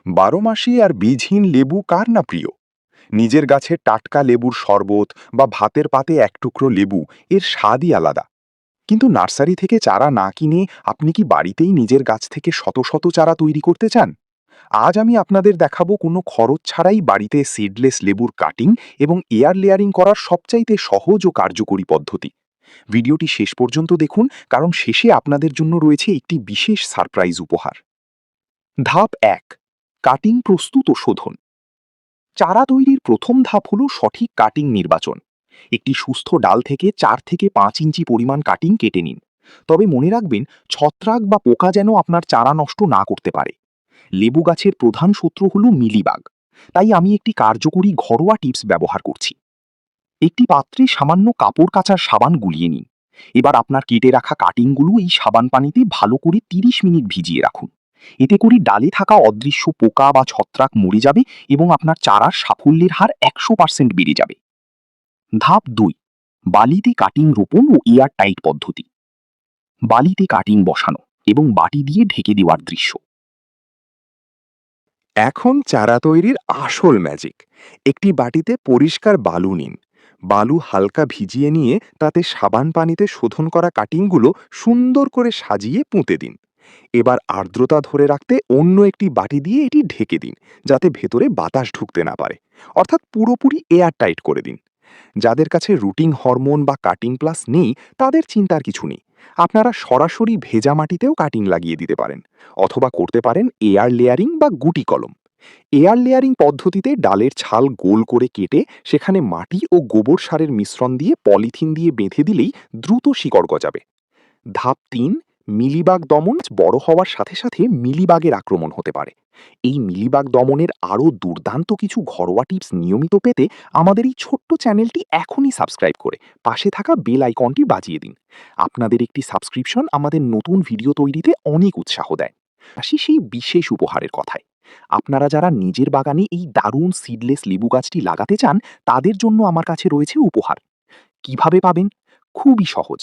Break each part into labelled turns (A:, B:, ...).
A: বারোমাসি আর বীজহীন লেবু কার না প্রিয়? নিজের গাছের টাটকা লেবুর শরবত বা ভাতের পাতে এক টুকরো লেবু, এর স্বাদই আলাদা। কিন্তু নার্সারি থেকে চারা না কিনে আপনি কি বাড়িতেই নিজের গাছ থেকে শত শত চারা তৈরি করতে চান? আজ আমি আপনাদের দেখাবো কোনো খরচ ছাড়াই বাড়িতে সিডলেস লেবুর কাটিং এবং এয়ার লেয়ারিং করার সবচাইতে সহজ ও কার্যকরী পদ্ধতি। ভিডিওটি শেষ পর্যন্ত দেখুন, কারণ শেষে আপনাদের জন্য রয়েছে একটি বিশেষ সারপ্রাইজ উপহার। ধাপ ১, কাটিং প্রস্তুত ও শোধন। চারা তৈরির প্রথম ধাপ হল সঠিক কাটিং নির্বাচন। একটি সুস্থ ডাল থেকে ৪ থেকে ৫ ইঞ্চি পরিমাণ কাটিং কেটে নিন। তবে মনে রাখবেন, ছত্রাক বা পোকা যেন আপনার চারা নষ্ট না করতে পারে। লেবু গাছের প্রধান শত্রু হল মিলিবাগ, তাই আমি একটি কার্যকরী ঘরোয়া টিপস ব্যবহার করছি। একটি পাত্রে সামান্য কাপড় কাচার সাবান গুলিয়ে নিন। এবার আপনার কেটে রাখা কাটিংগুলো এই সাবান পানিতে ভালো করে ৩০ মিনিট ভিজিয়ে রাখুন। এতে করে ডালে থাকা অদৃশ্য পোকা বা ছত্রাক মরে যাবে এবং আপনার চারার সাফল্যের হার ১০০% বেড়ে যাবে। ধাপ ২, বালিতে কাটিং রোপণ ও এয়ার টাইট পদ্ধতি। বালিতে কাটিং বসানো এবং বাটি দিয়ে ঢেকে দেওয়ার দৃশ্য।
B: এখন চারা তৈরির আসল ম্যাজিক। একটি বাটিতে পরিষ্কার বালু নিন। বালু হালকা ভিজিয়ে নিয়ে তাতে সাবান পানিতে শোধন করা কাটিংগুলো সুন্দর করে সাজিয়ে পুঁতে দিন। এবার আর্দ্রতা ধরে রাখতে অন্য একটি বাটি দিয়ে এটি ঢেকে দিন, যাতে ভেতরে বাতাস ঢুকতে না পারে। অর্থাৎ পুরোপুরি এয়ার টাইট করে দিন। যাদের কাছে রুটিং হরমোন বা কাটিং প্লাস নেই, তাদের চিন্তার কিছু নেই। আপনারা সরাসরি ভেজা মাটিতেও কাটিং লাগিয়ে দিতে পারেন, অথবা করতে পারেন এয়ার লেয়ারিং বা গুটি কলম। এয়ার লেয়ারিং পদ্ধতিতে ডালের ছাল গোল করে কেটে সেখানে মাটি ও গোবর সারের মিশ্রণ দিয়ে পলিথিন দিয়ে বেঁধে দিলেই দ্রুত শিকড় গজাবে। ধাপ ৩, মিলিবাগ দমন। বড় হওয়ার সাথে সাথে মিলিবাগের আক্রমণ হতে পারে। এই মিলিবাগ দমনের আরও দুর্দান্ত কিছু ঘরোয়া টিপস নিয়মিত পেতে আমাদের এই ছোট্ট চ্যানেলটি এখনই সাবস্ক্রাইব করে পাশে থাকা বেল আইকনটি বাজিয়ে দিন। আপনাদের একটি সাবস্ক্রিপশন আমাদের নতুন ভিডিও তৈরিতে অনেক উৎসাহ দেয়। আসি সেই বিশেষ উপহারের কথায়। আপনারা যারা নিজের বাগানে এই দারুণ সিডলেস লেবু গাছটি লাগাতে চান, তাদের জন্য আমার কাছে রয়েছে উপহার। কিভাবে পাবেন? খুবই সহজ।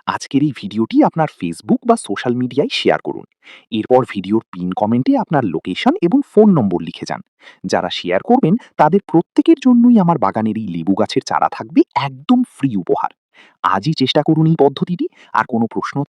B: আজকের এই ভিডিওটি আপনার ফেসবুক বা সোশ্যাল মিডিয়ায় শেয়ার করুন। এরপর ভিডিওর পিন কমেন্টে আপনার লোকেশন এবং ফোন নম্বর লিখে যান। যারা শেয়ার করবেন তাদের প্রত্যেকের জন্যই আমার বাগানের এই লেবু গাছের চারা থাকবে একদম ফ্রি উপহার। আজই চেষ্টা করুন এই পদ্ধতিটি। আর কোনো প্রশ্ন